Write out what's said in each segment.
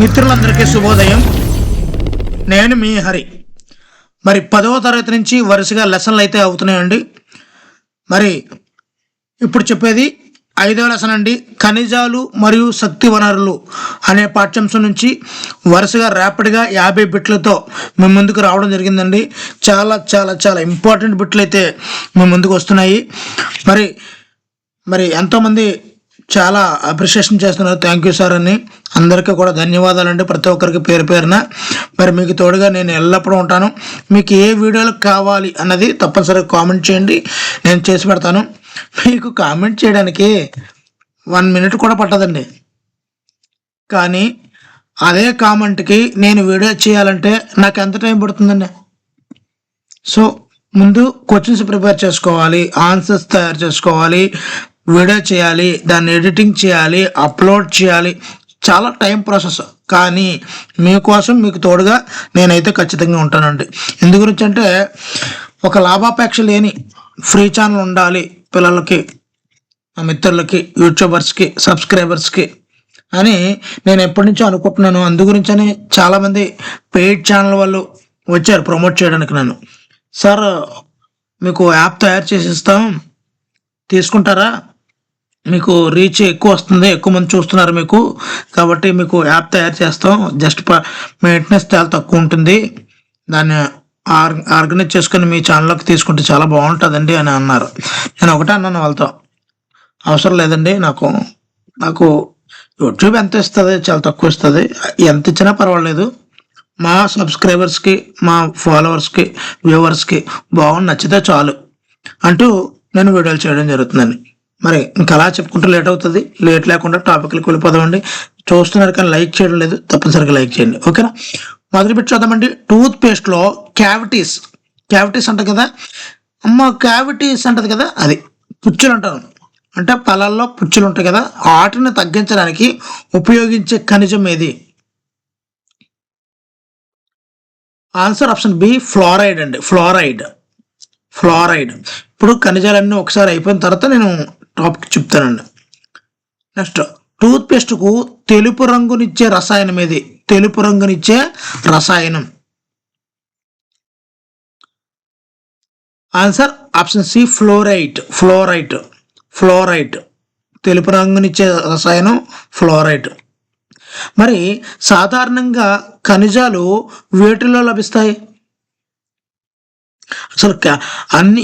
మిత్రులందరికీ శుభోదయం. నేను మీ హరి. మరి 10వ తరగతి నుంచి వరుసగా లెసన్లు అయితే అవుతున్నాయండి. మరి ఇప్పుడు చెప్పేది 5వ లెసన్ అండి. ఖనిజాలు మరియు శక్తి వనరులు అనే పాఠ్యాంశం నుంచి వరుసగా ర్యాపిడ్గా 50 బిట్లతో మీ ముందుకు రావడం జరిగిందండి. చాలా చాలా చాలా ఇంపార్టెంట్ బిట్లు అయితే మీ ముందుకు వస్తున్నాయి. మరి ఎంతోమంది చాలా అప్రిషియేషన్ చేస్తున్నారు. థ్యాంక్ యూ సార్ అని అందరికీ కూడా ధన్యవాదాలండి. ప్రతి ఒక్కరికి పేరు పేరున. మరి మీకు తోడుగా నేను ఎల్లప్పుడూ ఉంటాను. మీకు ఏ వీడియోలు కావాలి అన్నది తప్పనిసరిగా కామెంట్ చేయండి, నేను చేసి పెడతాను. మీకు కామెంట్ చేయడానికి 1 మినిట్ కూడా పట్టదండి. కానీ అదే కామెంట్కి నేను వీడియో చేయాలంటే నాకు ఎంత టైం పడుతుందండి? సో ముందు క్వశ్చన్స్ ప్రిపేర్ చేసుకోవాలి, ఆన్సర్స్ తయారు చేసుకోవాలి, వీడియో చేయాలి, దాన్ని ఎడిటింగ్ చేయాలి, అప్లోడ్ చేయాలి. చాలా టైం ప్రాసెస్. కానీ మీకోసం మీకు తోడుగా నేనైతే ఖచ్చితంగా ఉంటానండి. ఎందు గురించి అంటే ఒక లాభాపేక్ష లేని ఫ్రీ ఛానల్ ఉండాలి పిల్లలకి, మిత్రులకి, యూట్యూబర్స్కి, సబ్స్క్రైబర్స్కి అని నేను ఎప్పటి నుంచో అనుకుంటున్నాను. అందు గురించని చాలామంది పెయిడ్ ఛానల్ వాళ్ళు వచ్చారు ప్రమోట్ చేయడానికి. నన్ను సార్ మీకు యాప్ తయారు చేసి ఇస్తాం, తీసుకుంటారా? మీకు రీచ్ ఎక్కువ వస్తుంది, ఎక్కువ మంది చూస్తున్నారు మీకు, కాబట్టి మీకు యాప్ తయారు చేస్తాం, జస్ట్ మెయింటెనెన్స్ చాలా తక్కువ ఉంటుంది, దాన్ని ఆర్గనైజ్ చేసుకొని మీ ఛానల్లోకి తీసుకుంటే చాలా బాగుంటుందండి అని అన్నారు. నేను ఒకటే అన్నాను వాళ్ళతో, అవసరం లేదండి, నాకు యూట్యూబ్ ఎంత ఇస్తుంది? చాలా తక్కువ ఇస్తుంది, ఎంత ఇచ్చినా పర్వాలేదు, మా సబ్స్క్రైబర్స్కి, మా ఫాలోవర్స్కి, వ్యూవర్స్కి బాగుండి నచ్చితే చాలు అంటూ నేను వీడియోలు చేయడం జరుగుతుందండి. మరి ఇంకా అలా చెప్పుకుంటూ లేట్ అవుతుంది. లేట్ లేకుండా టాపిక్లకు వెళ్ళిపోదామండి. చూస్తున్నారు కానీ లైక్ చేయడం లేదు, తప్పనిసరిగా లైక్ చేయండి, ఓకేనా? మొదలు పెట్టి చూద్దామండి. టూత్ పేస్ట్లో క్యావిటీస్ అంటారు కదా అమ్మ, క్యావిటీస్ అంటది కదా, అది పుచ్చులు అంటారు. అంటే పళ్ళల్లో పుచ్చులు ఉంటాయి కదా, వాటిని తగ్గించడానికి ఉపయోగించే ఖనిజం ఏది? ఆన్సర్ ఆప్షన్ బి, ఫ్లోరైడ్ అండి. ఫ్లోరైడ్. ఇప్పుడు ఖనిజాలన్నీ ఒకసారి అయిపోయిన తర్వాత నేను టాపిక్ చెప్తానండి. నెక్స్ట్, టూత్ పేస్ట్కు తెలుపు రంగునిచ్చే రసాయనం ఏది? తెలుపు రంగునిచ్చే రసాయనం. Answer option C, fluoride. తెలుపు రంగునిచ్చే రసాయనం ఫ్లోరైడ్. మరి సాధారణంగా ఖనిజాలు వేటిలో లభిస్తాయి? అసలు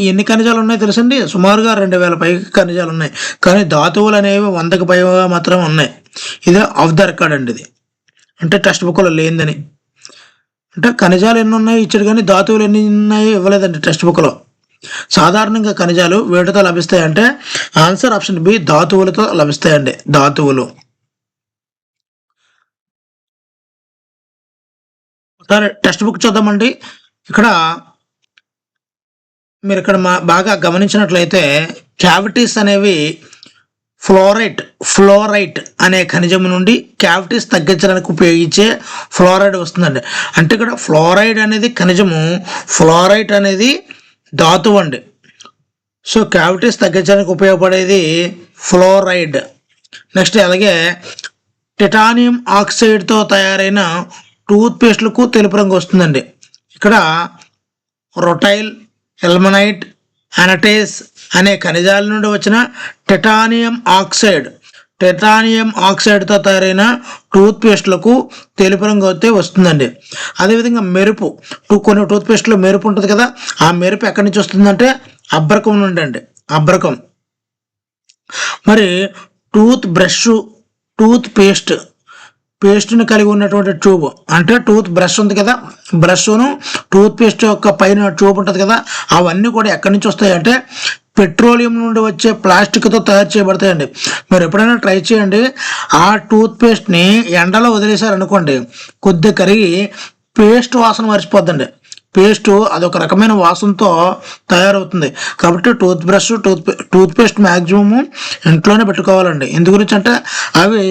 ఎన్ని ఖనిజాలు ఉన్నాయో తెలుసండి? సుమారుగా 2000 పైగా ఖనిజాలు ఉన్నాయి. కానీ ధాతువులు అనేవి 100కి పైగా మాత్రమే ఉన్నాయి. ఇదే ఆఫ్ ద రికార్డ్ అండి. ఇది అంటే టెక్స్ట్ బుక్లో లేనిదని. అంటే ఖనిజాలు ఎన్ని ఉన్నాయి ఇచ్చాడు, కానీ ధాతువులు ఎన్ని ఉన్నాయి ఇవ్వలేదండి టెక్స్ట్ బుక్లో. సాధారణంగా ఖనిజాలు వేటితో లభిస్తాయంటే ఆన్సర్ ఆప్షన్ బి, ధాతువులతో లభిస్తాయండి. ధాతువులు. ఒకసారి టెక్స్ట్ బుక్ చూద్దామండి. మీరు ఇక్కడ బాగా గమనించినట్లయితే క్యావిటీస్ అనేవి ఫ్లోరైట్ అనే ఖనిజం నుండి క్యావిటీస్ తగ్గించడానికి ఉపయోగించే ఫ్లోరైడ్ వస్తుందండి. అంటే ఇక్కడ ఫ్లోరైడ్ అనేది ఖనిజము, ఫ్లోరైట్ అనేది ధాతువు అండి. సో క్యావిటీస్ తగ్గించడానికి ఉపయోగపడేది ఫ్లోరైడ్. నెక్స్ట్ అలాగే టిటానియం ఆక్సైడ్తో తయారైన టూత్ పేస్ట్లకు తెలుపు రంగు వస్తుందండి. ఇక్కడ రొటైల్, ఎల్మనైట్, అనటేస్ అనే ఖనిజాల నుండి వచ్చిన టిటానియం ఆక్సైడ్తో తయారైన టూత్ పేస్ట్లకు తెలుపు రంగు అయితే వస్తుందండి. అదేవిధంగా మెరుపు, కొన్ని టూత్ పేస్ట్లో మెరుపు ఉంటుంది కదా, ఆ మెరుపు ఎక్కడి నుంచి వస్తుందంటే అబ్రకం నుండి అండి. అబ్రకం. మరి టూత్ పేస్ట్ని కలిగి ఉన్నటువంటి ట్యూబ్, అంటే టూత్ బ్రష్ ఉంది కదా, బ్రష్ను టూత్ పేస్ట్ యొక్క పైన ట్యూబ్ ఉంటుంది కదా, అవన్నీ కూడా ఎక్కడి నుంచి వస్తాయి అంటే పెట్రోలియం నుండి వచ్చే ప్లాస్టిక్తో తయారు చేయబడతాయండి. మీరు ఎప్పుడైనా ట్రై చేయండి. ఆ టూత్ పేస్ట్ని ఎండలో వదిలేశారనుకోండి, కొద్ది కరిగి పేస్ట్ వాసన మర్చిపోద్దండి. పేస్ట్ అదొక రకమైన వాసనతో తయారవుతుంది. కాబట్టి టూత్ పేస్ట్ మ్యాక్సిమము ఇంట్లోనే పెట్టుకోవాలండి. ఎందు గురించి అంటే అవి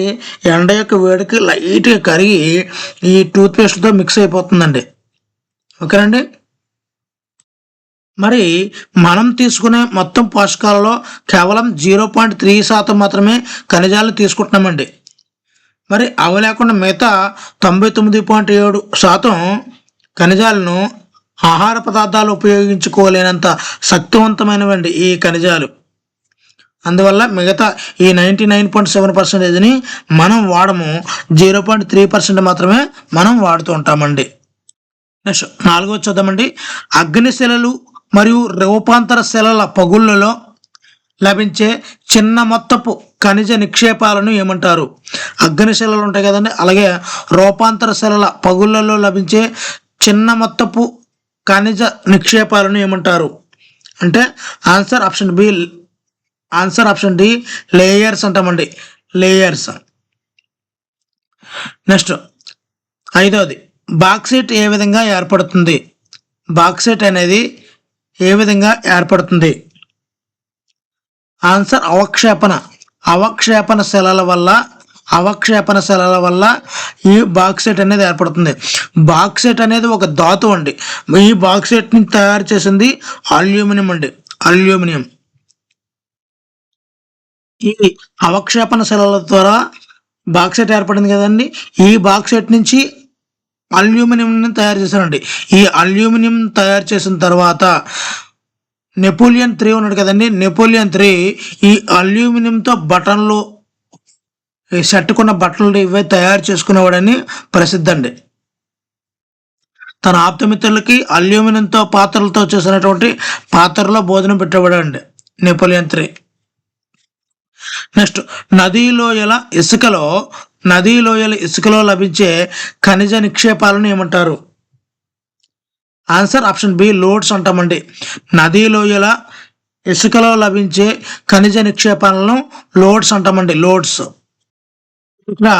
ఎండ యొక్క వేడికి లైట్గా కరిగి ఈ టూత్ పేస్ట్తో మిక్స్ అయిపోతుందండి, ఓకేనండి? మరి మనం తీసుకునే మొత్తం పోషకాలలో కేవలం 0.3% మాత్రమే ఖనిజాలను తీసుకుంటున్నామండి. మరి అవి లేకుండా మిగతా 99.7% ఖనిజాలను ఆహార పదార్థాలు ఉపయోగించుకోలేనంత శక్తివంతమైనవండి ఈ ఖనిజాలు. అందువల్ల మిగతా ఈ 99.7%ని మనం వాడము, 0.3% మాత్రమే మనం వాడుతూ ఉంటామండి. నెక్స్ట్ 4వ చూద్దామండి. అగ్నిశిలలు మరియు రూపాంతర శిలల పగుళ్లలో లభించే చిన్న మొత్తపు ఖనిజ నిక్షేపాలను ఏమంటారు? అగ్నిశిలలు ఉంటాయి కదండి, అలాగే రూపాంతర శిలల పగుళ్లలో లభించే చిన్న మొత్తపు ఖనిజ నిక్షేపాలను ఏమంటారు అంటే ఆన్సర్ ఆప్షన్ డి లేయర్స్ అంటామండి, లేయర్స్. నెక్స్ట్ 5వది, బాక్సైట్ ఏ విధంగా ఏర్పడుతుంది? బాక్సైట్ అనేది ఏ విధంగా ఏర్పడుతుంది? ఆన్సర్ అవక్షేపణ శిలల వల్ల ఈ బాక్సైట్ అనేది ఏర్పడుతుంది. బాక్సైట్ అనేది ఒక ధాతు అండి. ఈ బాక్సైట్ ని తయారు చేసింది అల్యూమినియం అండి, అల్యూమినియం. ఈ అవక్షేపణ శిలల ద్వారా బాక్సైట్ ఏర్పడింది కదండి. ఈ బాక్సైట్ నుంచి అల్యూమినియం తయారు చేశారండి. ఈ అల్యూమినియం తయారు చేసిన తర్వాత నెపోలియన్ 3 ఉన్నాడు కదండి, నెపోలియన్ 3 ఈ అల్యూమినియంతో బటన్లు, షర్టుకున్న బట్టలు ఇవే తయారు చేసుకునేవాడని ప్రసిద్ధి అండి. తన ఆప్తమిత్రులకి అల్యూమినియంతో పాత్రలతో చేసినటువంటి పాత్రలో భోజనం పెట్టేవాడు అండి నెపోలియన్ 3. నెక్స్ట్ నదీలోయల ఇసుకలో లభించే ఖనిజ నిక్షేపాలను ఏమంటారు? ఆన్సర్ ఆప్షన్ బి లోడ్స్ అంటామండి. నదీలోయల ఇసుకలో లభించే ఖనిజ నిక్షేపాలను లోడ్స్ అంటామండి, లోడ్స్. ఇక్కడ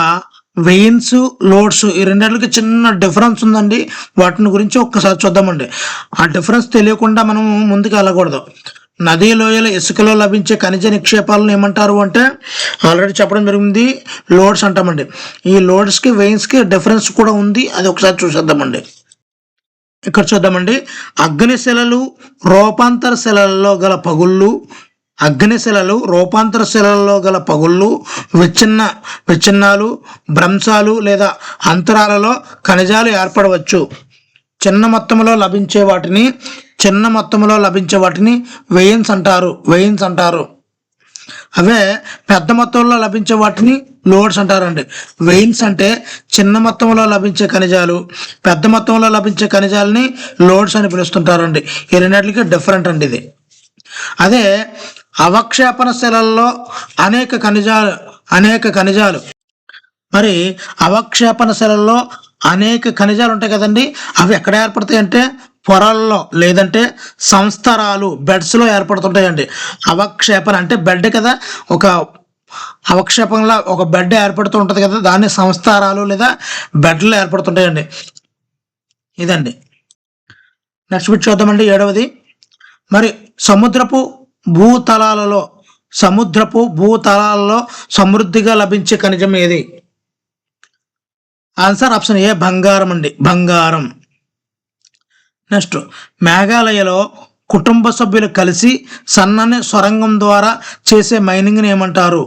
వెయిన్స్, లోడ్స్ ఈ రెండింటికి చిన్న డిఫరెన్స్ ఉందండి. వాటిని గురించి ఒక్కసారి చూద్దామండి. ఆ డిఫరెన్స్ తెలియకుండా మనం ముందుకు వెళ్ళకూడదు. నదీ లోయల ఇసుకలో లభించే ఖనిజ నిక్షేపాలను ఏమంటారు అంటే ఆల్రెడీ చెప్పడం జరిగింది, లోడ్స్ అంటామండి. ఈ లోడ్స్కి వెయిన్స్కి డిఫరెన్స్ కూడా ఉంది, అది ఒకసారి చూసేద్దామండి. ఇక్కడ చూద్దామండి. అగ్నిశిలలు రూపాంతర శిలలలో గల పగుళ్ళు విచ్ఛిన్నాలు, భ్రంశాలు లేదా అంతరాలలో ఖనిజాలు ఏర్పడవచ్చు. చిన్న మొత్తంలో లభించే వాటిని వెయిన్స్ అంటారు. అవే పెద్ద మొత్తంలో లభించే వాటిని లోడ్స్ అంటారండి. వెయిన్స్ అంటే చిన్న మొత్తంలో లభించే ఖనిజాలు, పెద్ద మొత్తంలో లభించే ఖనిజాలని లోడ్స్ అని పిలుస్తుంటారండి. ఈ రెండింటికి డిఫరెంట్ అండి ఇది. అదే అవక్షేపణ శిలల్లో అనేక ఖనిజాలు మరి అవక్షేపణ శిలల్లో అనేక ఖనిజాలు ఉంటాయి కదండి. అవి ఎక్కడ ఏర్పడతాయి అంటే పొరల్లో లేదంటే సంస్థరాలు, బెడ్స్లో ఏర్పడుతుంటాయండి. అవక్షేపణ అంటే బెడ్ కదా, ఒక అవక్షేపంలో ఒక బెడ్ ఏర్పడుతూ ఉంటుంది కదా, దాన్ని సంస్థారాలు లేదా బెడ్లు ఏర్పడుతుంటాయండి. ఇదండి. నెక్స్ట్ బిట్ చూద్దామండి. 7వది, మరి సముద్రపు భూతలాలలో సమృద్ధిగా లభించే ఖనిజం ఏది? ఆన్సర్ ఆప్షన్ ఏ బంగారం అండి, బంగారం. నెక్స్ట్ మేఘాలయలో కుటుంబ సభ్యులు కలిసి సన్నని సొరంగం ద్వారా చేసే మైనింగ్ని ఏమంటారు?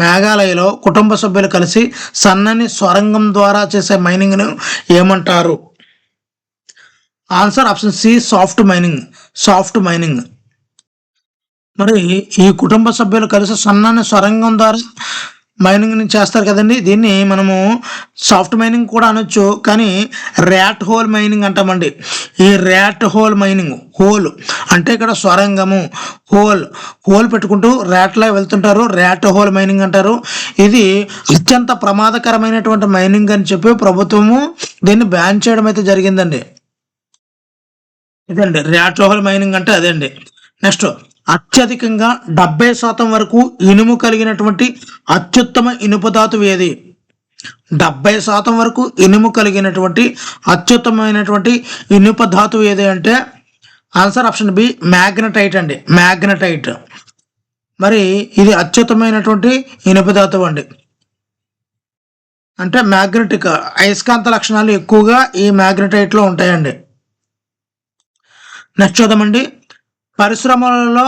మేఘాలయలో కుటుంబ సభ్యులు కలిసి సన్నని సొరంగం ద్వారా చేసే మైనింగ్ను ఏమంటారు? Answer option C soft mining. మరి ఈ కుటుంబ సభ్యులు కలిసి సన్నని సొరంగం ద్వారా మైనింగ్ చేస్తారు కదండి, దీన్ని మనము సాఫ్ట్ మైనింగ్ కూడా అనొచ్చు, కానీ ర్యాట్ హోల్ మైనింగ్ అంటామండి. ఈ ర్యాట్ హోల్ మైనింగ్, హోల్ అంటే ఇక్కడ సొరంగము, హోల్ పెట్టుకుంటూ ర్యాట్లా వెళ్తుంటారు, ర్యాట్ హోల్ మైనింగ్ అంటారు. ఇది అత్యంత ప్రమాదకరమైనటువంటి మైనింగ్ అని చెప్పి ప్రభుత్వము దీన్ని బ్యాన్ చేయడం అయితే జరిగిందండి. ఇదండి ర్యాట్ హోల్ మైనింగ్ అంటే అదండి. నెక్స్ట్ అత్యధికంగా 70% వరకు ఇనుము కలిగినటువంటి అత్యుత్తమ ఇనుప ధాతువు ఏది? 70% వరకు ఇనుము కలిగినటువంటి అత్యుత్తమైనటువంటి ఇనుప ధాతువు ఏది అంటే ఆన్సర్ ఆప్షన్ బి మ్యాగ్నటైట్ అండి, మ్యాగ్నటైట్. మరి ఇది అత్యుత్తమైనటువంటి ఇనుప ధాతువు అండి. అంటే మ్యాగ్నెటిక్ అయస్కాంత లక్షణాలు ఎక్కువగా ఈ మ్యాగ్నటైట్లో ఉంటాయండి. నెక్స్ట్ చూద్దామండి. పరిశ్రమలలో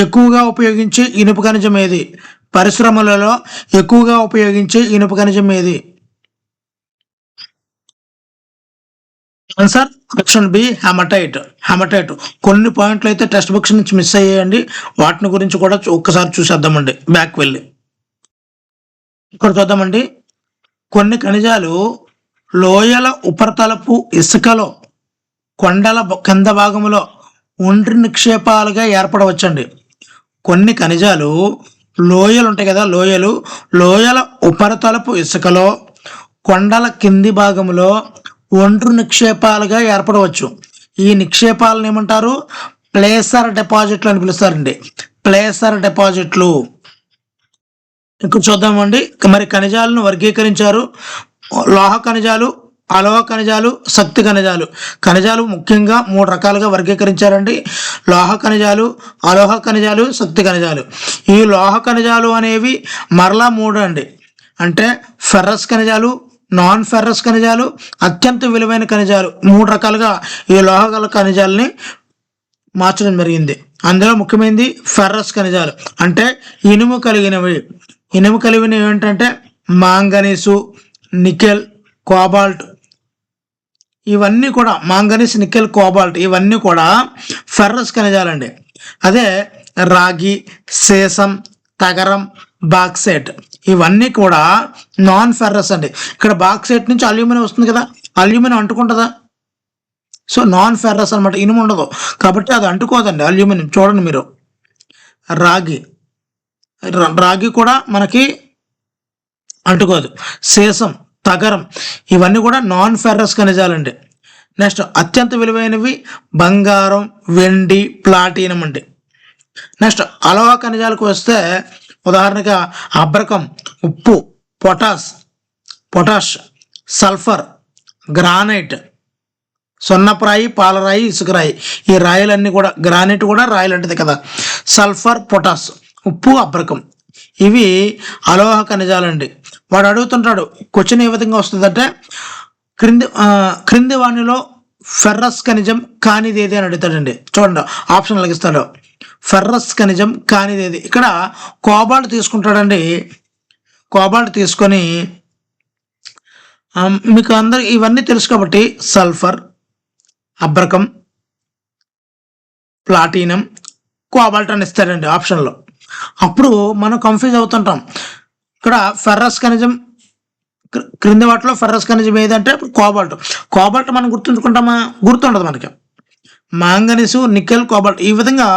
ఎక్కువగా ఉపయోగించే ఇనుప ఖనిజం ఏది? పరిశ్రమలలో ఎక్కువగా ఉపయోగించే ఇనుప ఖనిజం ఏది? Answer option B hematite. Hematite. కొన్ని పాయింట్లు అయితే టెక్స్ట్ బుక్స్ నుంచి మిస్ అయ్యాయండి, వాటిని గురించి కూడా ఒక్కసారి చూసేద్దామండి బ్యాక్ వెళ్ళి. ఇక్కడ చూద్దామండి. కొన్ని ఖనిజాలు లోయల ఉపరితలపు ఇసుకలో కొండల కింద భాగంలో ఒండ్రి నిక్షేపాలుగా ఏర్పడవచ్చండి. కొన్ని ఖనిజాలు లోయలు ఉంటాయి కదా, లోయల ఉపరితలపు ఇసుకలో కొండల కింది భాగంలో ఒండ్రు నిక్షేపాలుగా ఏర్పడవచ్చు. ఈ నిక్షేపాలను ఏమంటారు? ప్లేసర్ డిపాజిట్లు అని పిలుస్తారండి. ప్లేసర్ డిపాజిట్లు. ఇక్కడ చూద్దామండి. మరి ఖనిజాలను వర్గీకరించారు. లోహ ఖనిజాలు, అలోహ ఖనిజాలు, శక్తి ఖనిజాలు. ఖనిజాలు ముఖ్యంగా 3 రకాలుగా వర్గీకరించారండి. లోహ ఖనిజాలు, అలోహ ఖనిజాలు, శక్తి ఖనిజాలు. ఈ లోహ ఖనిజాలు అనేవి మరలా 3 అండి. అంటే ఫెర్రస్ ఖనిజాలు, నాన్ ఫెర్రస్ ఖనిజాలు, అత్యంత విలువైన ఖనిజాలు. 3 రకాలుగా ఈ లోహ ఖనిజాలని మార్చడం జరిగింది. అందులో ముఖ్యమైనది ఫెర్రస్ ఖనిజాలు, అంటే ఇనుము కలిగినవి. ఇనుము కలిగినవి ఏంటంటే మాంగనీసు, నికెల్, కోబాల్ట్. ఇవన్నీ కూడా మాంగనీస్, నికెల్, కోబాల్ట్ ఇవన్నీ కూడా ఫెర్రస్ ఖనిజాలండి. అదే రాగి, సీసం, తగరం, బాక్సైట్ ఇవన్నీ కూడా నాన్ ఫెర్రస్ అండి. ఇక్కడ బాక్సైట్ నుంచి అల్యూమినియం వస్తుంది కదా, అల్యూమినియం అంటుకుంటుందా? సో నాన్ ఫెర్రస్ అనమాట, ఇనుము ఉండదు కాబట్టి అది అంటుకోదండి అల్యూమినియం. చూడండి మీరు, రాగి కూడా మనకి అంటుకోదు. సీసం, తగరం ఇవన్నీ కూడా నాన్ ఫెర్రస్ ఖనిజాలండి. నెక్స్ట్ అత్యంత విలువైనవి బంగారం, వెండి, ప్లాటినం అండి. నెక్స్ట్ అలోహ ఖనిజాలకు వస్తే ఉదాహరణగా అబ్రకం, ఉప్పు, పొటాష్, సల్ఫర్, గ్రానైట్, సున్నప్రాయి, పాలరాయి, ఇసుకరాయి. ఈ రాయిలన్నీ కూడా, గ్రానైట్ కూడా రాయి లాంటిది కదా. సల్ఫర్, పొటాష్, ఉప్పు, అబ్రకం ఇవి అలోహ ఖనిజాలండి. వాడు అడుగుతుంటాడు క్వశ్చన్ ఏ విధంగా వస్తుందంటే, క్రింది వాణిలో ఫెర్రస్ ఖనిజం కానిది ఏది అని అడుగుతాడండి. చూడండి ఆప్షన్ లగిస్తాడు. ఫెర్రస్ ఖనిజం కానిదేది. ఇక్కడ కోబాల్ట్ తీసుకుంటాడండి. కోబాల్ట్ తీసుకొని మీకు అందరు ఇవన్నీ తెలుసు కాబట్టి సల్ఫర్, అబ్రకం, ప్లాటినం, కోబాల్ట్ అని ఇస్తాడండి ఆప్షన్లో. అప్పుడు మనం కన్ఫ్యూజ్ అవుతుంటాం. ఇక్కడ ఫెర్రస్ ఖనిజం క్రింది వాటిలో ఫెర్రస్ ఖనిజం ఏదంటే కోబాల్ట్ మనం గుర్తుంచుకుంటామా? గుర్తుండదు మనకి. మాంగనీసు, నికెల్, కోబాల్ట్ ఈ విధంగా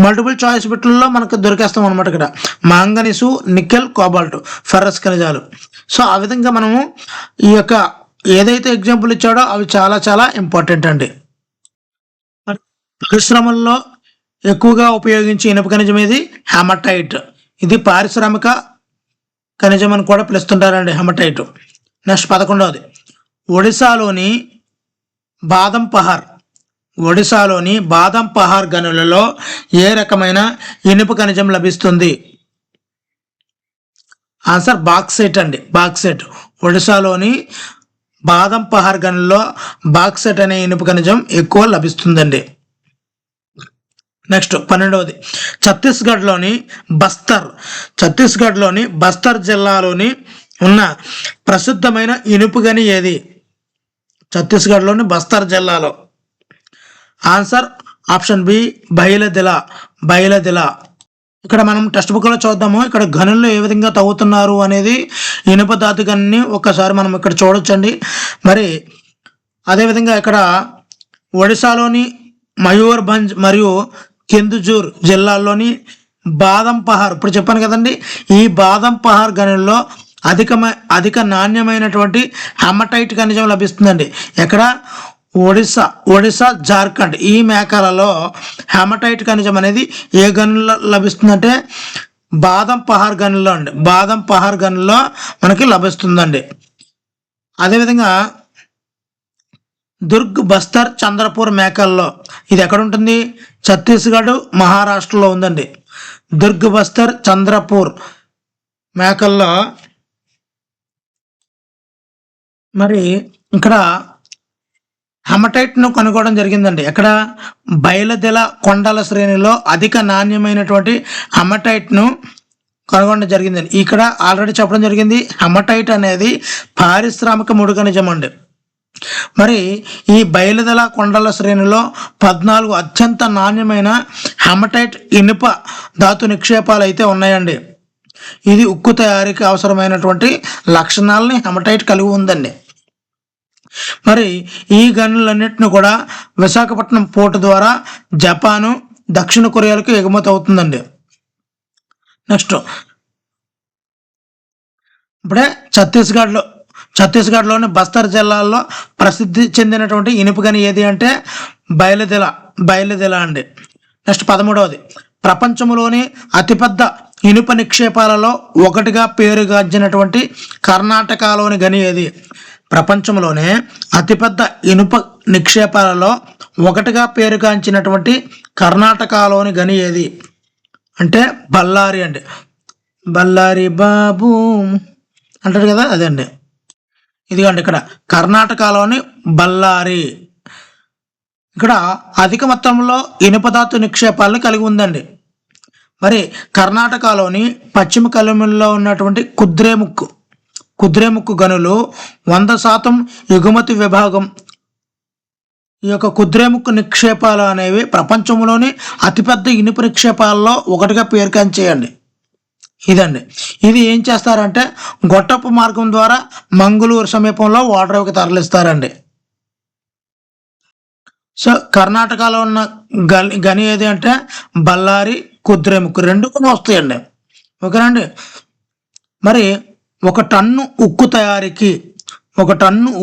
మల్టిపుల్ చాయిస్ బిట్లలో మనకు దొరికేస్తాం అనమాట. ఇక్కడ మాంగనీసు, నికెల్, కోబాల్ట్ ఫెర్రస్ ఖనిజాలు. సో ఆ విధంగా మనము ఈ యొక్క ఏదైతే ఎగ్జాంపుల్ ఇచ్చాడో అవి చాలా చాలా ఇంపార్టెంట్ అండి. పరిశ్రమల్లో ఎక్కువగా ఉపయోగించే ఇనుప ఖనిజం ఏది? హెమటైట్. ఇది పారిశ్రామిక ఖనిజం అని కూడా పిలుస్తుంటారండి, హెమటైట్. నెక్స్ట్ 11వది ఒడిశాలోని బాదం పహార్ గనులలో ఏ రకమైన ఇనుప ఖనిజం లభిస్తుంది? ఆన్సర్ బాక్సైట్ అండి. బాక్సైట్. ఒడిశాలోని బాదం పహార్ గనుల్లో బాక్సైట్ అనే ఇనుప ఖనిజం ఎక్కువ లభిస్తుందండి. నెక్స్ట్ 12వది ఛత్తీస్గఢ్లోని బస్తర్ జిల్లాలోని ఉన్న ప్రసిద్ధమైన ఇనుపు గని ఏది? ఛత్తీస్గఢ్లోని బస్తర్ జిల్లాలో. Answer option B Bailadila. ఇక్కడ మనం టెక్స్ట్ బుక్లో చూద్దాము. ఇక్కడ గనుల్లో ఏ విధంగా తవ్వుతున్నారు అనేది ఇనుప ధాతు గనిని ఒక్కసారి మనం ఇక్కడ చూడొచ్చండి. మరి అదేవిధంగా ఇక్కడ ఒడిశాలోని మయూర్భంజ్ మరియు కెందుజూర్ జిల్లాల్లోని బాదం పహార్, ఇప్పుడు చెప్పాను కదండి, ఈ బాదం పహార్ గనుల్లో అధిక నాణ్యమైనటువంటి హెమటైట్ ఖనిజం లభిస్తుందండి. ఎక్కడ? ఒడిశా, జార్ఖండ్ ఈ మేఖలలో హెమటైట్ ఖనిజం అనేది ఏ గనుల్లో లభిస్తుందంటే బాదం పహార్ గనుల్లో అండి. బాదం పహార్ గనుల్లో మనకి లభిస్తుందండి. అదేవిధంగా దుర్గ్, బస్తర్, చంద్రపూర్ మేకల్లో ఇది ఎక్కడ ఉంటుంది? ఛత్తీస్గఢ్, మహారాష్ట్రలో ఉందండి. దుర్గ్, బస్తర్, చంద్రపూర్ మేకల్లో. మరి ఇక్కడ హెమటైట్ను కనుగొనడం జరిగిందండి. ఎక్కడ? బయలదెల కొండల శ్రేణిలో అధిక నాణ్యమైనటువంటి హెమటైట్ను కనుగొనడం జరిగిందండి. ఇక్కడ ఆల్రెడీ చెప్పడం జరిగింది, హెమటైట్ అనేది పారిశ్రామిక ముడి ఖనిజం అండి. మరి ఈ బయలుదల కొండల శ్రేణిలో 14 అత్యంత నాణ్యమైన హెమటైట్ ఇనుప ధాతు నిక్షేపాలు అయితే ఉన్నాయండి. ఇది ఉక్కు తయారీకి అవసరమైనటువంటి లక్షణాలని హెమటైట్ కలిగి ఉందండి. మరి ఈ గనులన్నింటిని కూడా విశాఖపట్నం పోర్టు ద్వారా జపాను, దక్షిణ కొరియాలకు ఎగుమతి అవుతుందండి. నెక్స్ట్ ఇప్పుడే ఛత్తీస్గఢ్లోని బస్తర్ జిల్లాలో ప్రసిద్ధి చెందినటువంటి ఇనుపు గని ఏది అంటే బయలుదెల అండి. నెక్స్ట్ 13వది, ప్రపంచంలోని అతిపెద్ద ఇనుప నిక్షేపాలలో ఒకటిగా పేరుగాంచినటువంటి కర్ణాటకలోని గని ఏది? ప్రపంచంలోనే అతిపెద్ద ఇనుప నిక్షేపాలలో ఒకటిగా పేరుగాంచినటువంటి కర్ణాటకలోని గని ఏది అంటే బళ్ళారి అండి. బళ్ళారి బాబు అంటారు కదా, అదండి. ఇదిగోండి ఇక్కడ కర్ణాటకలోని బళ్ళారి. ఇక్కడ అధిక మొత్తంలో ఇనుపధాతు నిక్షేపాలను కలిగి ఉందండి. మరి కర్ణాటకలోని పశ్చిమ కనుమల్లో ఉన్నటువంటి కుద్రేముక్కు గనులు 100% ఎగుమతి విభాగం. ఈ యొక్క కుద్రేముక్కు నిక్షేపాలు అనేవి ప్రపంచంలోని అతిపెద్ద ఇనుప నిక్షేపాలలో ఒకటిగా పేరుగాంచేయండి. ఇదండి. ఇది ఏం చేస్తారంటే గొట్టపు మార్గం ద్వారా మంగళూరు సమీపంలో ఓడరేవుకి తరలిస్తారండి. సో కర్ణాటకలో ఉన్న గని ఏది అంటే బళ్ళారి, కుద్రేముక్కు రెండు కూడా వస్తాయండి. ఓకేనండి. మరి ఒక టన్ను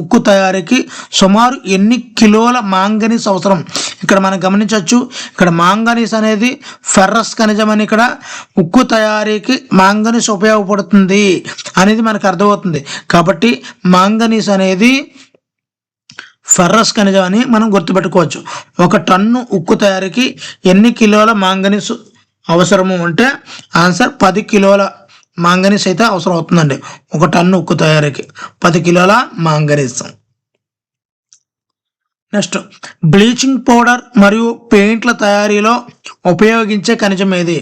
ఉక్కు తయారీకి సుమారు ఎన్ని కిలోల మాంగనీస్ అవసరం? ఇక్కడ మనం గమనించవచ్చు, ఇక్కడ మాంగనీస్ అనేది ఫెర్రస్ ఖనిజం అని, ఇక్కడ ఉక్కు తయారీకి మాంగనీస్ ఉపయోగపడుతుంది అనేది మనకు అర్థమవుతుంది. కాబట్టి మాంగనీస్ అనేది ఫెర్రస్ ఖనిజం అని మనం గుర్తుపెట్టుకోవచ్చు. ఒక టన్ను ఉక్కు తయారీకి ఎన్ని కిలోల మాంగనీస్ అవసరము అంటే ఆన్సర్ 10 కిలోల మాంగనీస్ అయితే అవసరం అవుతుందండి. ఒక టన్ను ఉక్కు తయారీకి 10 కిలోల మాంగనీస్. నెక్స్ట్ బ్లీచింగ్ పౌడర్ మరియు పెయింట్ల తయారీలో ఉపయోగించే ఖనిజం ఏది?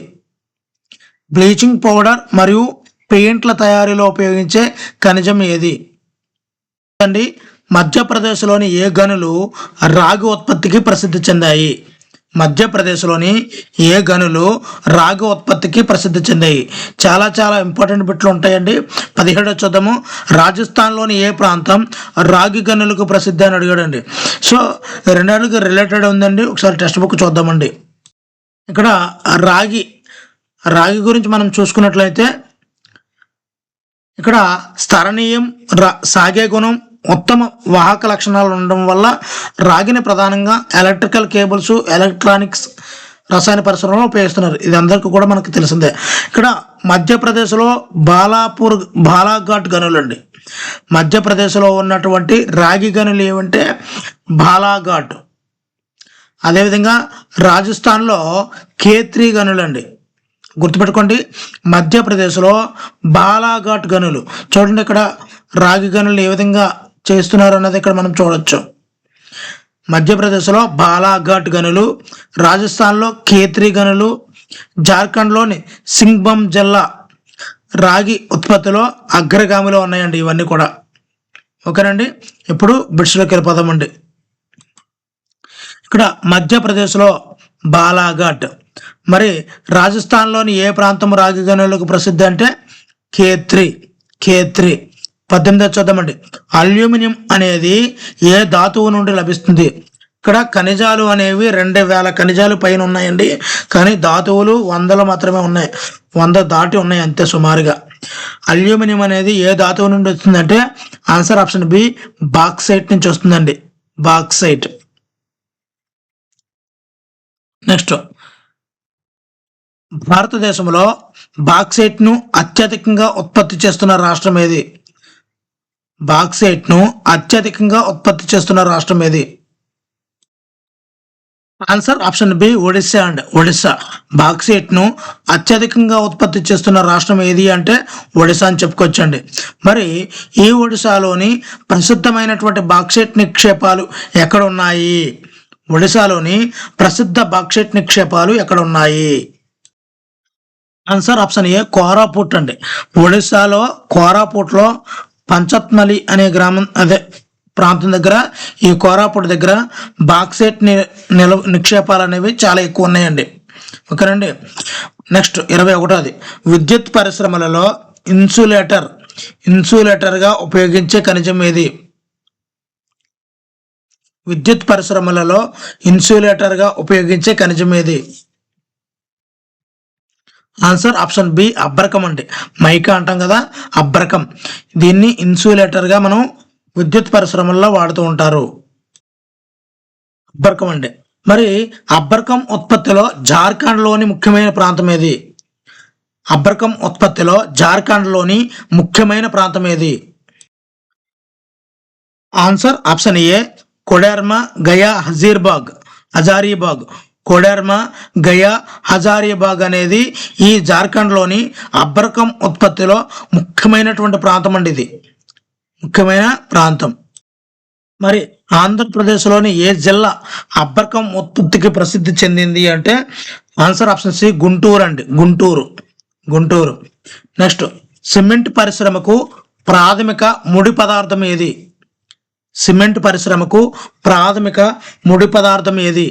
బ్లీచింగ్ పౌడర్ మరియు పెయింట్ల తయారీలో ఉపయోగించే ఖనిజం ఏది అండి? మధ్యప్రదేశ్లోని ఏ గనులు రాగి ఉత్పత్తికి ప్రసిద్ధి చెందాయి? మధ్యప్రదేశ్లోని ఏ గనులు రాగి ఉత్పత్తికి ప్రసిద్ధి చెందాయి? చాలా చాలా ఇంపార్టెంట్ బిట్లు ఉంటాయండి. 17 చూద్దాము. రాజస్థాన్లోని ఏ ప్రాంతం రాగి గనులకు ప్రసిద్ధి అని అడిగాడండి. సో రెండేళ్ళకి రిలేటెడ్ ఉందండి. ఒకసారి టెక్స్ట్ బుక్ చూద్దామండి. ఇక్కడ రాగి గురించి మనం చూసుకున్నట్లయితే ఇక్కడ స్థరణీయం, సాగే గుణం, ఉత్తమ వాహక లక్షణాలు ఉండడం వల్ల రాగిని ప్రధానంగా ఎలక్ట్రికల్ కేబుల్స్, ఎలక్ట్రానిక్స్, రసాయన పరిశ్రమలో ఉపయోగిస్తున్నారు. ఇది అందరికీ కూడా మనకు తెలిసిందే. ఇక్కడ మధ్యప్రదేశ్లో బాలాఘాట్ గనులు అండి. మధ్యప్రదేశ్లో ఉన్నటువంటి రాగి గనులు ఏమంటే బాలాఘాట్. అదేవిధంగా రాజస్థాన్లో K3 గనులు అండి. గుర్తుపెట్టుకోండి, మధ్యప్రదేశ్లో బాలాఘాట్ గనులు. చూడండి ఇక్కడ రాగి గనులు ఏ విధంగా చేస్తున్నారు అన్నది ఇక్కడ మనం చూడొచ్చు. మధ్యప్రదేశ్లో బాలాఘాట్ గనులు, రాజస్థాన్లో K3 గనులు, జార్ఖండ్లోని సింగ్భమ్ జిల్లా రాగి ఉత్పత్తిలో అగ్రగామిలో ఉన్నాయండి ఇవన్నీ కూడా. ఓకేనండి. ఇప్పుడు బిట్స్లోకి వెళ్ళిపోదామండి. ఇక్కడ మధ్యప్రదేశ్లో బాలాఘాట్. మరి రాజస్థాన్లోని ఏ ప్రాంతం రాగి గనులకు ప్రసిద్ధి అంటే K3. 18 చూద్దామండి. అల్యూమినియం అనేది ఏ ధాతువు నుండి లభిస్తుంది? ఇక్కడ ఖనిజాలు అనేవి 2000 ఖనిజాలు పైన ఉన్నాయండి. కానీ ధాతువులు 100 మాత్రమే ఉన్నాయి. 100 దాటి ఉన్నాయి అంతే సుమారుగా. అల్యూమినియం అనేది ఏ ధాతువు నుండి వస్తుందంటే ఆన్సర్ ఆప్షన్ బి, బాక్సైట్ నుంచి వస్తుందండి. బాక్సైట్. నెక్స్ట్ భారతదేశంలో బాక్సైట్ను అత్యధికంగా ఉత్పత్తి చేస్తున్న రాష్ట్రం ఏది? బాక్సైట్ను అత్యధికంగా ఉత్పత్తి చేస్తున్న రాష్ట్రం ఏది? ఆన్సర్ ఆప్షన్ బి, ఒడిస్సా అండి. ఒడిస్సా. బాక్సైట్ను అత్యధికంగా ఉత్పత్తి చేస్తున్న రాష్ట్రం ఏది అంటే ఒడిస్సా అని చెప్పుకోవచ్చండి. మరి ఈ ఒడిశాలోని ప్రసిద్ధమైనటువంటి బాక్సైట్ నిక్షేపాలు ఎక్కడ ఉన్నాయి? ఒడిశాలోని ప్రసిద్ధ బాక్సైట్ నిక్షేపాలు ఎక్కడ ఉన్నాయి? ఆన్సర్ ఆప్షన్ ఏ కోరాపుట్ అండి. ఒడిశాలో కోరాపుట్లో పంచత్మలి అనే గ్రామం అదే ప్రాంతం దగ్గర ఈ కోరాపుట్ దగ్గర బాక్సైట్ నిక్షేపాలు అనేవి చాలా ఎక్కువ ఉన్నాయండి. ఓకేనండి. నెక్స్ట్ 21ది విద్యుత్ పరిశ్రమలలో ఇన్సులేటర్గా ఉపయోగించే ఖనిజం ఏది? విద్యుత్ పరిశ్రమలలో ఇన్సులేటర్గా ఉపయోగించే ఖనిజం ఏది? ఆన్సర్ ఆప్షన్ బి అబ్బరకం అండి. మైకా అంటాం కదా, అబ్బరకం. దీన్ని ఇన్సులేటర్గా మనం విద్యుత్ పరిశ్రమల్లో వాడుతూ ఉంటారు. అబ్బరకం అండి. మరి అబ్బరకం ఉత్పత్తిలో జార్ఖండ్లోని ముఖ్యమైన ప్రాంతం ఏది? అబ్బరకం ఉత్పత్తిలో జార్ఖండ్లోని ముఖ్యమైన ప్రాంతం ఏది? ఆన్సర్ ఆప్షన్ ఏ కొడెర్మా గయా హజారీబాగ్. కొడెర్మా గయా హజారీబాగ్ అనేది ఈ జార్ఖండ్లోని అబ్బరకం ఉత్పత్తిలో ముఖ్యమైనటువంటి ప్రాంతం అండి. ఇది ముఖ్యమైన ప్రాంతం. మరి ఆంధ్రప్రదేశ్లోని ఏ జిల్లా అబ్బరకం ఉత్పత్తికి ప్రసిద్ధి చెందింది అంటే ఆన్సర్ ఆప్షన్ సి గుంటూరు అండి. గుంటూరు. నెక్స్ట్ సిమెంట్ పరిశ్రమకు ప్రాథమిక ముడి పదార్థం ఏది? సిమెంట్ పరిశ్రమకు ప్రాథమిక ముడి పదార్థం ఏది?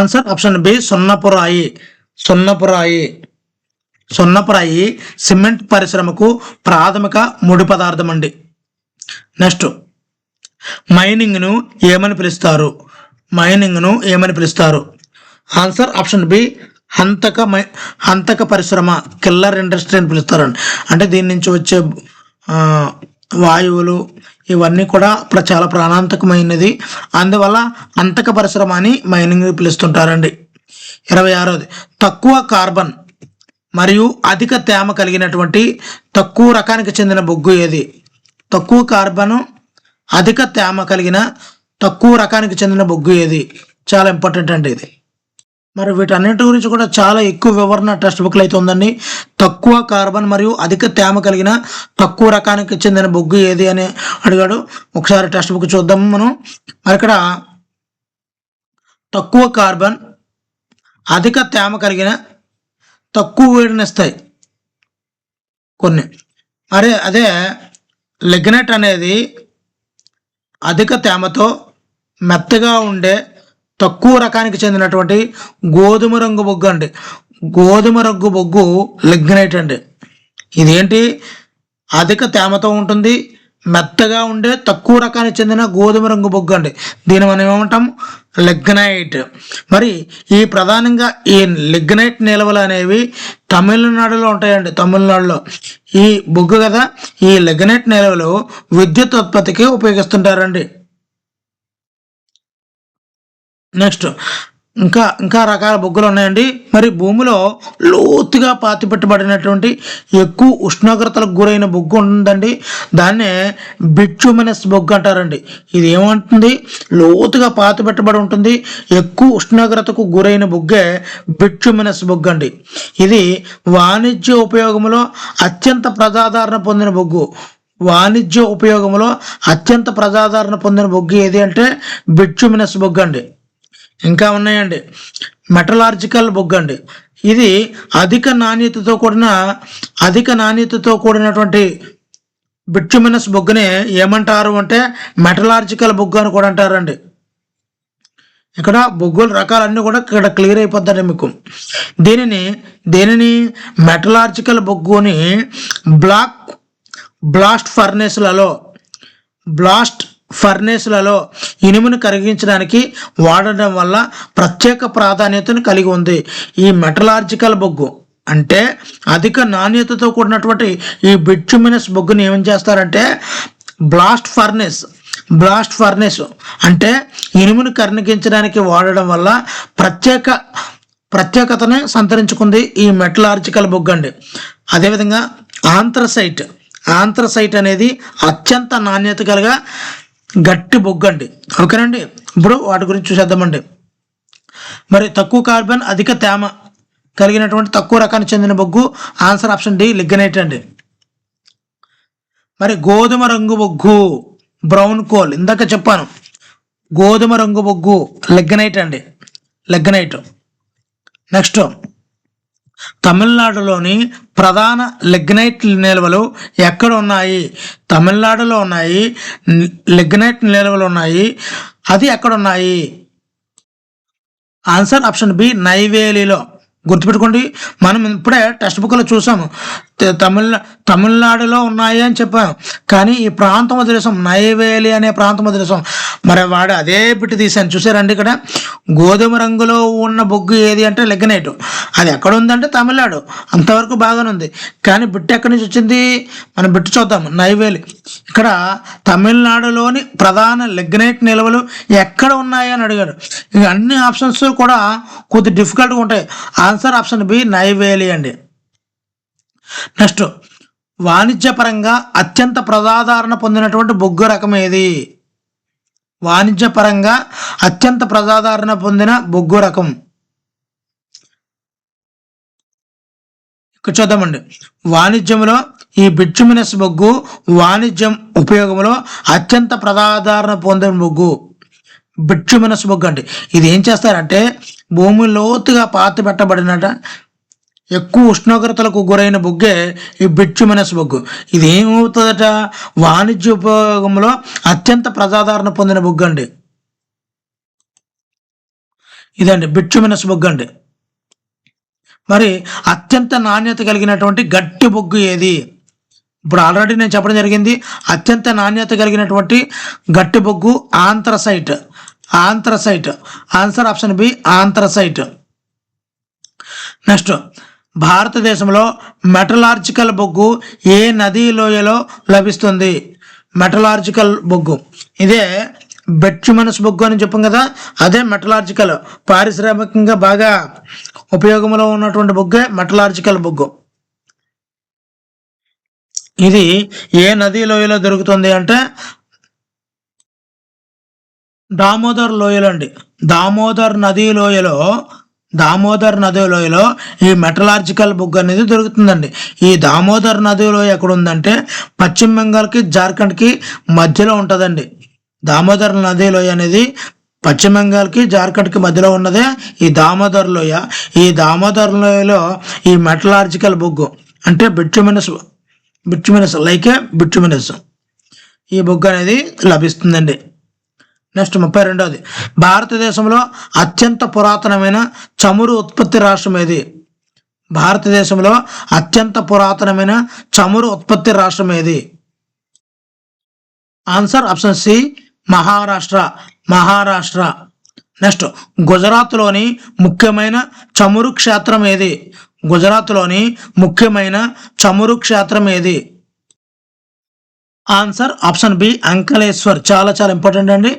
ఆన్సర్ ఆప్షన్ బి సున్నపురాయి సిమెంట్ పరిశ్రమకు ప్రాథమిక ముడి పదార్థం అండి. నెక్స్ట్ మైనింగ్ను ఏమని పిలుస్తారు? ఆన్సర్ ఆప్షన్ బి హంతక పరిశ్రమ, కిల్లర్ ఇండస్ట్రీ అని పిలుస్తారండి. అంటే దీని నుంచి వచ్చే వాయువులు ఇవన్నీ కూడా చాలా ప్రాణాంతకమైనది, అందువల్ల హంతక పరిశ్రమ అని మైనింగ్ పిలుస్తుంటారండి. 26ది తక్కువ కార్బన్ మరియు అధిక తేమ కలిగినటువంటి తక్కువ రకానికి చెందిన బొగ్గు ఏది? తక్కువ కార్బన్ అధిక తేమ కలిగిన తక్కువ రకానికి చెందిన బొగ్గు ఏది? చాలా ఇంపార్టెంట్ అండి ఇది. మరి వీటన్నిటి గురించి కూడా చాలా ఎక్కువ వివరణ టెక్స్ట్ బుక్లో అయితే ఉందండి. తక్కువ కార్బన్ మరియు అధిక తేమ కలిగిన తక్కువ రకానికి చెందిన బొగ్గు ఏది అని అడిగాడు. ఒకసారి టెక్స్ట్ బుక్ చూద్దాం మనం. మరి ఇక్కడ తక్కువ కార్బన్ అధిక తేమ కలిగిన తక్కువ వేడినిస్తాయి కొన్ని. మరి అదే లిగ్నైట్ అనేది అధిక తేమతో మెత్తగా ఉండే తక్కువ రకానికి చెందినటువంటి గోధుమ రంగు బొగ్గు అండి. గోధుమ రంగు బొగ్గు లిగ్నైట్ అండి. ఇదేంటి అధిక తేమతో ఉంటుంది, మెత్తగా ఉండే తక్కువ రకానికి చెందిన గోధుమ రంగు బొగ్గు అండి. దీన్ని మనం ఏమంటాం? లిగ్నైట్. మరి ఈ ప్రధానంగా ఈ లిగ్నైట్ నిల్వలు అనేవి తమిళనాడులో ఉంటాయండి. తమిళనాడులో ఈ బొగ్గు కదా, ఈ లిగ్నైట్ నిల్వలు విద్యుత్ ఉత్పత్తికి ఉపయోగిస్తుంటారండి. నెక్స్ట్ ఇంకా రకాల బొగ్గులు ఉన్నాయండి. మరి భూమిలో లోతుగా పాతిపెట్టబడినటువంటి ఎక్కువ ఉష్ణోగ్రతలకు గురైన బొగ్గు ఉందండి, దాన్నే బిట్యుమినస్ బొగ్గు అంటారండి. ఇది ఏమంటుంది? లోతుగా పాతిపెట్టబడి ఉంటుంది, ఎక్కువ ఉష్ణోగ్రతకు గురైన బొగ్గే బిట్యుమినస్ బొగ్గు అండి. ఇది వాణిజ్య ఉపయోగంలో అత్యంత ప్రజాదరణ పొందిన బొగ్గు. ఏది అంటే బిట్యుమినస్ బొగ్గు అండి. ఇంకా ఉన్నాయండి మెటలార్జికల్ బొగ్గు అండి. ఇది అధిక నాణ్యతతో కూడినటువంటి బిట్యుమినస్ బొగ్గుని ఏమంటారు అంటే మెటలార్జికల్ బొగ్గు అని కూడా అంటారండి. ఇక్కడ బొగ్గుల రకాలన్నీ కూడా ఇక్కడ క్లియర్ అయిపోద్దండి మీకు. దీనిని మెటలార్జికల్ బొగ్గుని బ్లాస్ట్ ఫర్నేస్లలో ఇనుమును కరిగించడానికి వాడడం వల్ల ప్రత్యేక ప్రాధాన్యతను కలిగి ఉంది. ఈ మెటలార్జికల్ బొగ్గు అంటే అధిక నాణ్యతతో కూడినటువంటి ఈ బిట్యుమినస్ బొగ్గుని ఏం చేస్తారంటే బ్లాస్ట్ ఫర్నేస్ అంటే ఇనుమును కరిగించడానికి వాడడం వల్ల ప్రత్యేకతని సంతరించుకుంది ఈ మెటలార్జికల్ బొగ్గు అండి. అదేవిధంగా ఆంథ్రసైట్ అనేది అత్యంత నాణ్యత కలిగా గట్టి బొగ్గు అండి. ఓకేనండి. ఇప్పుడు వాటి గురించి చూసేద్దామండి. మరి తక్కువ కార్బన్ అధిక తేమ కలిగినటువంటి తక్కువ రకానికి చెందిన బొగ్గు ఆన్సర్ ఆప్షన్ డి లిగ్నైట్ అండి. మరి గోధుమ రంగు బొగ్గు బ్రౌన్ కోల్ ఇందాక చెప్పాను. గోధుమ రంగు బొగ్గు లిగ్నైట్ అండి. నెక్స్ట్ తమిళనాడులోని ప్రధాన లిగ్నైట్ నిల్వలు ఎక్కడ ఉన్నాయి? తమిళనాడులో ఉన్నాయి, లిగ్నైట్ నిల్వలు ఉన్నాయి. అది ఎక్కడ ఉన్నాయి? ఆన్సర్ ఆప్షన్ బి, నైవేలిలో. గుర్తుపెట్టుకోండి, మనం ఇప్పుడే టెక్స్ట్ బుక్లో చూసాము తమిళనాడులో ఉన్నాయి అని చెప్పాం, కానీ ఈ ప్రాంతం వదిలేసాం, నైవేలి అనే ప్రాంతం వదిలేసాం. మరి వాడు అదే బిట్టు తీసాను చూసారండి. ఇక్కడ గోధుమ రంగులో ఉన్న బొగ్గు ఏది అంటే లిగ్నైట్. అది ఎక్కడ ఉందంటే తమిళనాడు. అంతవరకు బాగానే ఉంది, కానీ బిట్టు ఎక్కడి నుంచి వచ్చింది? మనం బిట్టు చూద్దాం. నైవేలి. ఇక్కడ తమిళనాడులోని ప్రధాన లిగ్నైట్ నిల్వలు ఎక్కడ ఉన్నాయి అని అడిగాడు. ఇక అన్ని ఆప్షన్స్ కూడా కొద్ది డిఫికల్ట్గా ఉంటాయి. ఆన్సర్ ఆప్షన్ బి, నైవేలి అండి. నెక్స్ట్ వాణిజ్యపరంగా అత్యంత ప్రజాదరణ పొందినటువంటి బొగ్గు రకం ఏది? వాణిజ్యపరంగా అత్యంత ప్రజాదరణ పొందిన బొగ్గు రకం ఇక్కడ చూద్దామండి. వాణిజ్యంలో ఈ బిట్యుమినస్ బొగ్గు వాణిజ్యం ఉపయోగంలో అత్యంత ప్రజాదరణ పొందిన బొగ్గు బిట్యుమినస్ బొగ్గు అండి. ఇది ఏం చేస్తారంటే భూమి లోతుగా పాతి పెట్టబడినట ఎక్కువ ఉష్ణోగ్రతలకు గురైన బొగ్గే ఈ బిట్యుమినస్ బొగ్గు. ఇది ఏమవుతుందట? వాణిజ్య ఉపయోగంలో అత్యంత ప్రజాదరణ పొందిన బొగ్గు అండి. ఇదండి బిట్యుమినస్ బొగ్గు అండి. మరి అత్యంత నాణ్యత కలిగినటువంటి గట్టి బొగ్గు ఏది? ఇప్పుడు ఆల్రెడీ నేను చెప్పడం జరిగింది. అత్యంత నాణ్యత కలిగినటువంటి గట్టి బొగ్గు anthracite. Anthracite. Answer option B, anthracite. Next భారతదేశంలో మెటలార్జికల్ బొగ్గు ఏ నదీ లోయలో లభిస్తుంది? మెటలార్జికల్ బొగ్గు ఇదే బిట్యుమినస్ బొగ్గు అని చెప్పాం కదా, అదే మెటలార్జికల్. పారిశ్రామికంగా బాగా ఉపయోగంలో ఉన్నటువంటి బొగ్గే మెటలార్జికల్ బొగ్గు. ఇది ఏ నదీ లోయలో దొరుకుతుంది అంటే దామోదర్ లోయలో అండి. దామోదర్ నదీ లోయలో ఈ మెటలార్జికల్ బొగ్గు అనేది దొరుకుతుందండి. ఈ దామోదర్ నది లోయ ఎక్కడ ఉందంటే పశ్చిమ బెంగాల్కి జార్ఖండ్కి మధ్యలో ఉంటుందండి. దామోదర్ నది లోయ అనేది పశ్చిమ బెంగాల్కి జార్ఖండ్కి మధ్యలో ఉన్నదే ఈ దామోదర్ లోయ. ఈ దామోదర్ లోయలో ఈ మెటలార్జికల్ బొగ్గు అంటే బిట్యుమినస్ లైక్ బిట్యుమినస్ ఈ బొగ్గు అనేది లభిస్తుందండి. నెక్స్ట్ 32వది భారతదేశంలో అత్యంత పురాతనమైన చమురు ఉత్పత్తి రాష్ట్రం ఏది? భారతదేశంలో అత్యంత పురాతనమైన చమురు ఉత్పత్తి రాష్ట్రం ఏది? Answer option C, Maharashtra. Next గుజరాత్లోని ముఖ్యమైన చమురు క్షేత్రం ఏది? గుజరాత్లోని ముఖ్యమైన చమురు క్షేత్రం ఏది? Answer option B, Ankleshwar. చాలా చాలా ఇంపార్టెంట్ అండి.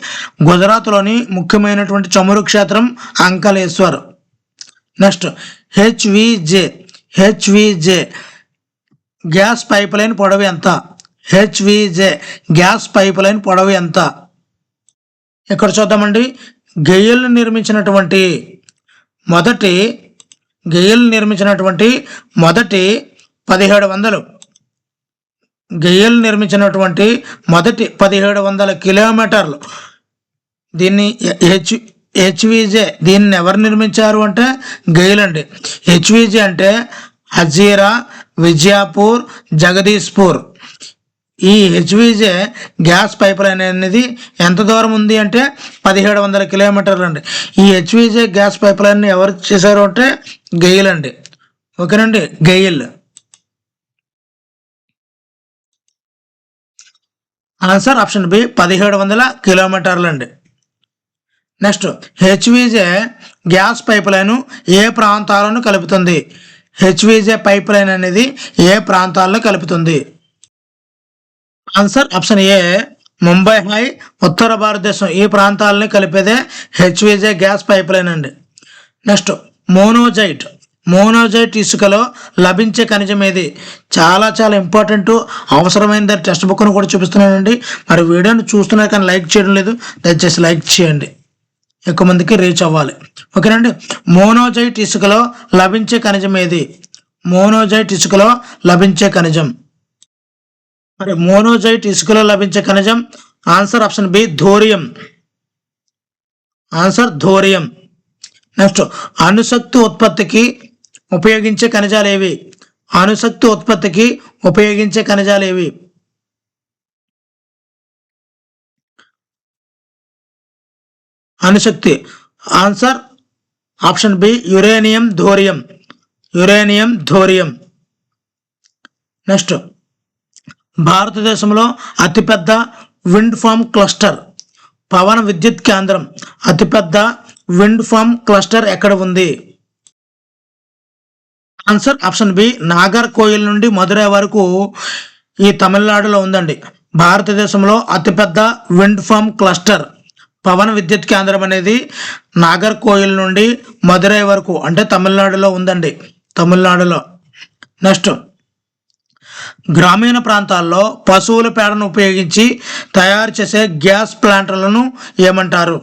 గుజరాత్లోని ముఖ్యమైనటువంటి చమురు క్షేత్రం Ankleshwar. Next HVJ gas pipeline పొడవు ఎంత? హెచ్విజే గ్యాస్ పైప్ లైన్ పొడవు ఎంత? ఇక్కడ చూద్దామండి. గెయిల్ నిర్మించినటువంటి మొదటి 1700 గెయిల్ నిర్మించినటువంటి మొదటి 1700 కిలోమీటర్లు దీన్ని హెచ్విజే దీన్ని ఎవరు నిర్మించారు అంటే గెయిల్ అండి. హెచ్విజే అంటే హజీరా, విజయపూర్, జగదీష్పూర్. ఈ హెచ్విజే గ్యాస్ పైప్ లైన్ అనేది ఎంత దూరం ఉంది అంటే 1700 కిలోమీటర్లు అండి. ఈ హెచ్విజే గ్యాస్ పైప్ లైన్ ఎవరు చేశారు అంటే గెయిల్ అండి. ఓకేనండి, గెయిల్. ఆన్సర్ ఆప్షన్ బి, 1700 కిలోమీటర్లు అండి. Next HVJ gas pipeline ఏ ప్రాంతాలను కలుపుతుంది? హెచ్విజే పైప్ లైన్ అనేది ఏ ప్రాంతాలను కలుపుతుంది? Answer option A, Mumbai high, ఉత్తర భారతదేశం ఈ ప్రాంతాలని కలిపేదే హెచ్విజే గ్యాస్ పైప్ లైన్ అండి. నెక్స్ట్ మోనోజైట్ ఇసుకలో లభించే ఖనిజం ఏది? చాలా చాలా ఇంపార్టెంట్, అవసరమైన టెక్స్ట్ బుక్ను కూడా చూపిస్తున్నానండి. మరి వీడియోని చూస్తున్నారు కానీ లైక్ చేయడం లేదు, దయచేసి లైక్ చేయండి, ఎక్కువ మందికి రీచ్ అవ్వాలి. ఓకేనండి. మోనోజైట్ ఇసుకలో లభించే ఖనిజం ఏది? మోనోజైట్ ఇసుకలో లభించే ఖనిజం. మరి మోనోజైట్ ఇసుకలో లభించే ఖనిజం answer option B, thorium. Answer thorium. Next అణుశక్తి ఉత్పత్తికి ఉపయోగించే ఖనిజాలు ఏవి? అణుశక్తి ఉత్పత్తికి ఉపయోగించే ఖనిజాలు ఏవి? అణుశక్తి answer option B uranium thorium. Uranium thorium. Next భారతదేశంలో అతిపెద్ద విండ్ ఫార్మ్ క్లస్టర్ పవన విద్యుత్ కేంద్రం అతిపెద్ద విండ్ ఫార్మ్ క్లస్టర్ ఎక్కడ ఉంది? ఆన్సర్ ఆప్షన్ బి నాగర్కోయిల్ నుండి మదురై వరకు ఈ తమిళనాడులో ఉందండి. భారతదేశంలో అతిపెద్ద విండ్ ఫార్మ్ క్లస్టర్ పవన విద్యుత్ కేంద్రం అనేది నాగర్కోయిల్ నుండి మదురై వరకు అంటే తమిళనాడులో ఉందండి. తమిళనాడులో. నెక్స్ట్ గ్రామీణ ప్రాంతాల్లో పశువుల పేడను ఉపయోగించి తయారు చేసే గ్యాస్ ప్లాంట్లను ఏమంటారు?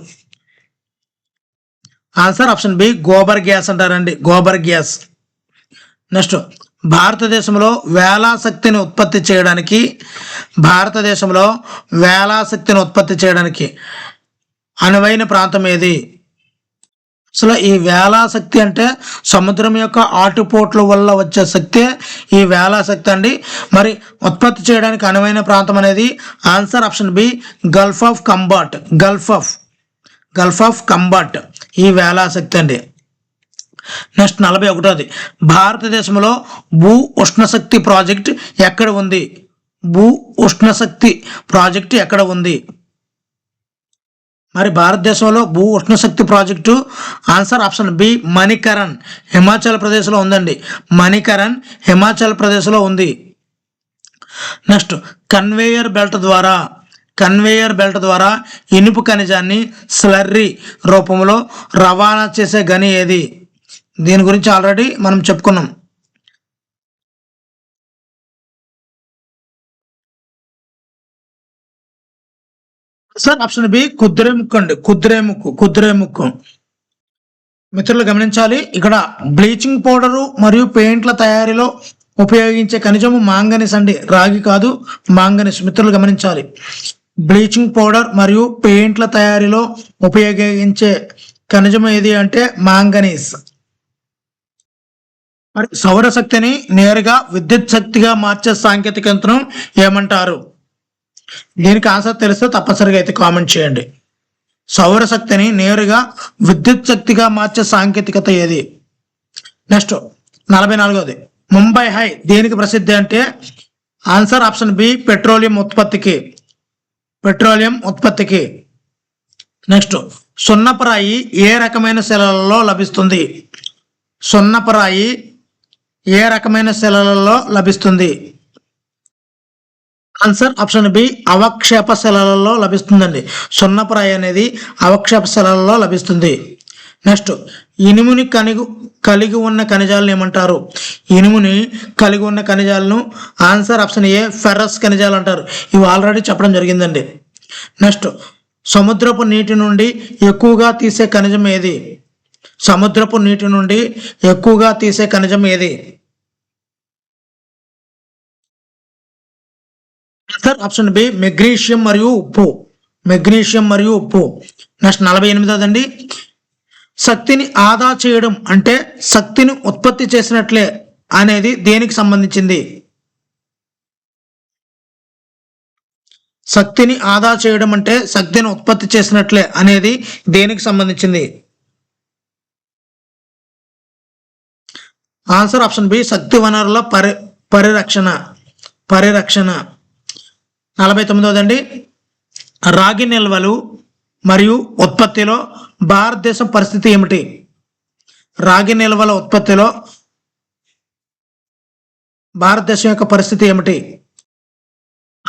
Answer option B gobar gas అంటారండి. గోబర్ గ్యాస్. నెక్స్ట్ భారతదేశంలో వేలాశక్తిని ఉత్పత్తి చేయడానికి అనువైన ప్రాంతం ఏది? అసలు ఈ వేలాశక్తి అంటే సముద్రం యొక్క ఆటుపోట్ల వల్ల వచ్చే శక్తే ఈ వేలాశక్తి అండి. మరి ఉత్పత్తి చేయడానికి అనువైన ప్రాంతం అనేది answer option B gulf of Khambhat. Gulf of Khambhat ఈ వేలాశక్తి అండి. నెక్స్ట్ 41ది భారతదేశంలో భూ ఉష్ణశక్తి ప్రాజెక్ట్ ఎక్కడ ఉంది? భూ ఉష్ణశక్తి ప్రాజెక్టు ఎక్కడ ఉంది? మరి భారతదేశంలో భూ ఉష్ణశక్తి project answer option B Manikaran Himachal ప్రదేశ్లో ఉందండి. మణికరణ్ హిమాచల్ ప్రదేశ్లో ఉంది. నెక్స్ట్ కన్వేయర్ బెల్ట్ ద్వారా ఇనుపు ఖనిజాన్ని స్లర్రీ రూపంలో రవాణా చేసే గని ఏది? దీని గురించి ఆల్రెడీ మనం చెప్పుకున్నాం. సార్ ఆప్షన్ బి కుద్రేముక్కు అండి. కుద్రేముక్కు. మిత్రులు గమనించాలి, ఇక్కడ బ్లీచింగ్ పౌడరు మరియు పెయింట్ల తయారీలో ఉపయోగించే ఖనిజము మాంగనీస్ అండి, రాగి కాదు, మాంగనీస్. మిత్రులు గమనించాలి, బ్లీచింగ్ పౌడర్ మరియు పెయింట్ల తయారీలో ఉపయోగించే ఖనిజం ఏది అంటే మాంగనీస్. మరి సౌరశక్తిని నేరుగా విద్యుత్ శక్తిగా మార్చే సాంకేతిక యంత్రం ఏమంటారు? దీనికి ఆన్సర్ తెలిస్తే తప్పనిసరిగా అయితే కామెంట్ చేయండి. సౌరశక్తిని నేరుగా విద్యుత్ శక్తిగా మార్చే సాంకేతికత ఏది? నెక్స్ట్ 44ది ముంబై హై దేనికి ప్రసిద్ధి అంటే ఆన్సర్ ఆప్షన్ బి పెట్రోలియం ఉత్పత్తికి. నెక్స్ట్ సున్నపరాయి ఏ రకమైన శిలలలో లభిస్తుంది? సున్నపరాయి ఏ రకమైన శిలలలో లభిస్తుంది? ఆన్సర్ ఆప్షన్ బి అవక్షేప శిలలలో లభిస్తుందండి. సున్నపరాయి అనేది అవక్షేప శిలలలో లభిస్తుంది. నెక్స్ట్ ఇనుముని కలిగి ఉన్న ఖనిజాలను ఏమంటారు? ఇనుముని కలిగి ఉన్న ఖనిజాలను ఆన్సర్ ఆప్షన్ ఏ ఫెర్రస్ ఖనిజాలు అంటారు. ఇవి ఆల్రెడీ చెప్పడం జరిగిందండి. నెక్స్ట్ సముద్రపు నీటి నుండి ఎక్కువగా తీసే ఖనిజం ఏది? సముద్రపు నీటి నుండి ఎక్కువగా తీసే ఖనిజం ఏది? ఆన్సర్ ఆప్షన్ బి మెగ్నీషియం మరియు ఉప్పు. నెక్స్ట్ 48దండి శక్తిని ఆదా చేయడం అంటే శక్తిని ఉత్పత్తి చేసినట్లే అనేది దేనికి సంబంధించింది? శక్తిని ఆదా చేయడం అంటే శక్తిని ఉత్పత్తి చేసినట్లే అనేది దేనికి సంబంధించింది? ఆన్సర్ ఆప్షన్ బి శక్తి వనరుల పరిరక్షణ. 49దండి రాగి నిల్వలు మరియు ఉత్పత్తిలో భారతదేశం పరిస్థితి ఏమిటి? రాగి నిల్వల ఉత్పత్తిలో భారతదేశం యొక్క పరిస్థితి ఏమిటి?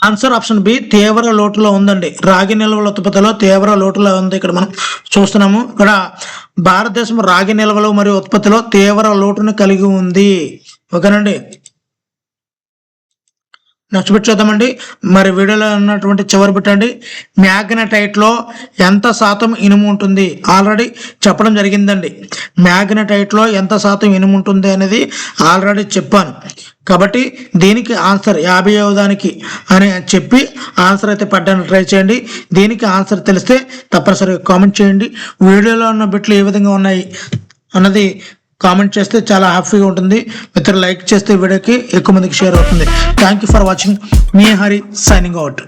ఆన్సర్ ఆప్షన్ బి తీవ్ర లోటులో ఉందండి. రాగి నిల్వల ఉత్పత్తిలో తీవ్ర లోటులో ఉంది. ఇక్కడ మనం చూస్తున్నాము, ఇక్కడ భారతదేశం రాగి నిల్వలు మరియు ఉత్పత్తిలో తీవ్ర లోటును కలిగి ఉంది. ఓకేనండి. నెక్స్ట్ బిట్ చూద్దామండి. మరి వీడియోలో ఉన్నటువంటి చివరి బిట్ అండి మ్యాగ్నటైట్లో ఎంత శాతం ఇనుము ఉంటుంది? ఆల్రెడీ చెప్పడం జరిగిందండి. మ్యాగ్నటైట్లో ఎంత శాతం ఇనుము ఉంటుంది అనేది ఆల్రెడీ చెప్పాను. కాబట్టి దీనికి ఆన్సర్ 50వ దానికి అని చెప్పి ఆన్సర్ అయితే పెట్టడానికి ట్రై చేయండి. దీనికి ఆన్సర్ తెలిస్తే తప్పనిసరిగా కామెంట్ చేయండి. వీడియోలో ఉన్న బిట్లు ఏ విధంగా ఉన్నాయి అన్నది కామెంట్ చేస్తే చాలా హ్యాపీగా ఉంటుంది. మిత్రులు లైక్ చేస్తే వీడియోకి ఎక్కువ మందికి షేర్ అవుతుంది. Thank you for watching. Me Hari signing out.